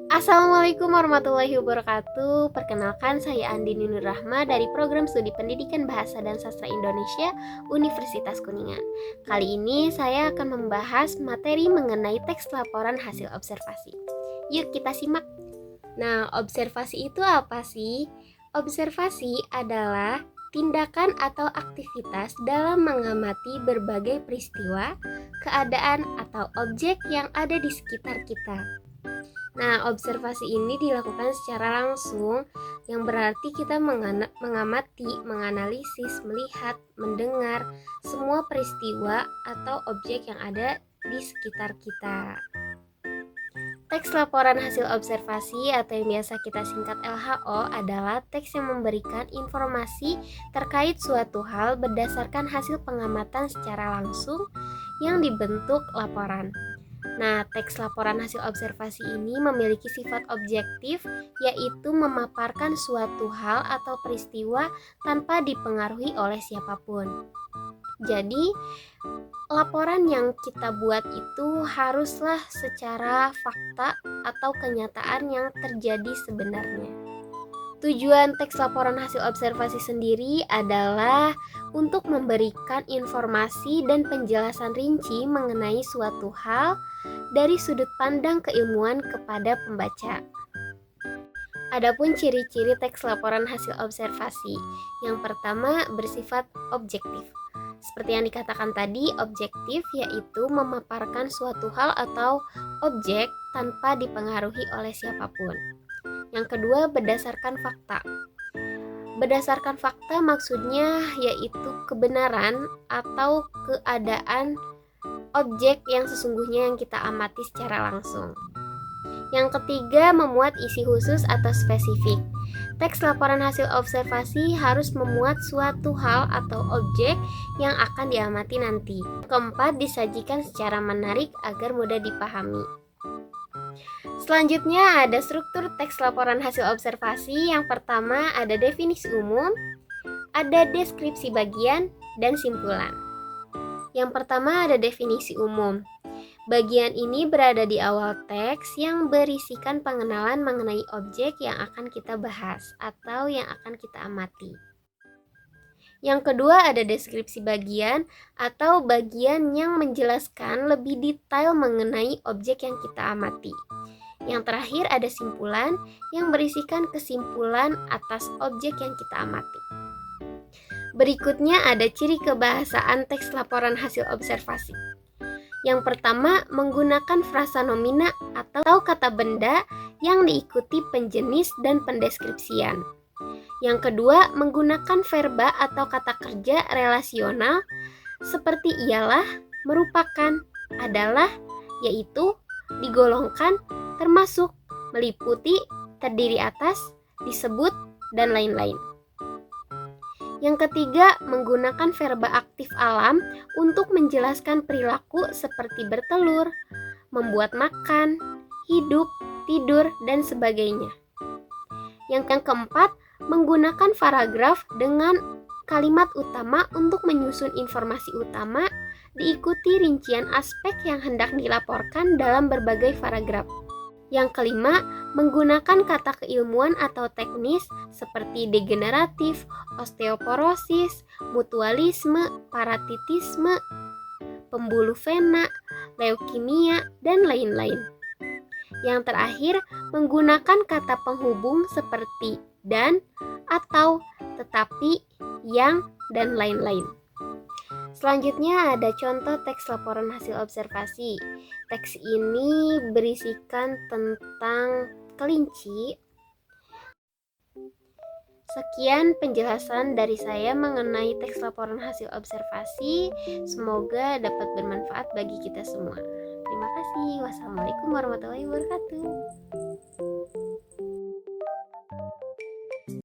Assalamualaikum warahmatullahi wabarakatuh. Perkenalkan, saya Andini Nur Rahma dari Program Studi Pendidikan Bahasa dan Sastra Indonesia Universitas Kuningan. Kali ini saya akan membahas materi mengenai teks laporan hasil observasi. Yuk kita simak. Nah, observasi itu apa sih? Observasi adalah tindakan atau aktivitas dalam mengamati berbagai peristiwa, keadaan, atau objek yang ada di sekitar kita. Nah, observasi ini dilakukan secara langsung, yang berarti kita mengamati, menganalisis, melihat, mendengar semua peristiwa atau objek yang ada di sekitar kita. Teks laporan hasil observasi atau yang biasa kita singkat LHO adalah teks yang memberikan informasi terkait suatu hal berdasarkan hasil pengamatan secara langsung yang dibentuk laporan. Nah, teks laporan hasil observasi ini memiliki sifat objektif, yaitu memaparkan suatu hal atau peristiwa tanpa dipengaruhi oleh siapapun. Jadi, laporan yang kita buat itu haruslah secara fakta atau kenyataan yang terjadi sebenarnya. Tujuan teks laporan hasil observasi sendiri adalah untuk memberikan informasi dan penjelasan rinci mengenai suatu hal dari sudut pandang keilmuan kepada pembaca. Adapun ciri-ciri teks laporan hasil observasi, yang pertama bersifat objektif. Seperti yang dikatakan tadi, objektif yaitu memaparkan suatu hal atau objek tanpa dipengaruhi oleh siapapun. Yang kedua, berdasarkan fakta. Berdasarkan fakta maksudnya yaitu kebenaran atau keadaan objek yang sesungguhnya yang kita amati secara langsung. Yang ketiga, memuat isi khusus atau spesifik. Teks laporan hasil observasi harus memuat suatu hal atau objek yang akan diamati nanti. Keempat, disajikan secara menarik agar mudah dipahami. Selanjutnya ada struktur teks laporan hasil observasi. Yang pertama ada definisi umum, ada deskripsi bagian, dan simpulan. Yang pertama ada definisi umum. Bagian ini berada di awal teks yang berisikan pengenalan mengenai objek yang akan kita bahas atau yang akan kita amati. Yang kedua ada deskripsi bagian atau bagian yang menjelaskan lebih detail mengenai objek yang kita amati. Yang terakhir ada simpulan yang berisikan kesimpulan atas objek yang kita amati. Berikutnya ada ciri kebahasaan teks laporan hasil observasi. Yang pertama, menggunakan frasa nomina atau kata benda yang diikuti penjenis dan pendeskripsian. Yang kedua, menggunakan verba atau kata kerja relasional seperti ialah, merupakan, adalah, yaitu, digolongkan, termasuk, meliputi, terdiri atas, disebut, dan lain-lain. Yang ketiga, menggunakan verba aktif alam untuk menjelaskan perilaku seperti bertelur, membuat makan, hidup, tidur, dan sebagainya. Yang keempat, menggunakan paragraf dengan kalimat utama untuk menyusun informasi utama, diikuti rincian aspek yang hendak dilaporkan dalam berbagai paragraf. Yang kelima, menggunakan kata keilmuan atau teknis seperti degeneratif, osteoporosis, mutualisme, parasitisme, pembuluh vena, leukemia, dan lain-lain. Yang terakhir, menggunakan kata penghubung seperti dan, atau, tetapi, yang, dan lain-lain. Selanjutnya ada contoh teks laporan hasil observasi. Teks ini berisikan tentang kelinci. Sekian penjelasan dari saya mengenai teks laporan hasil observasi. Semoga dapat bermanfaat bagi kita semua. Terima kasih. Wassalamualaikum warahmatullahi wabarakatuh.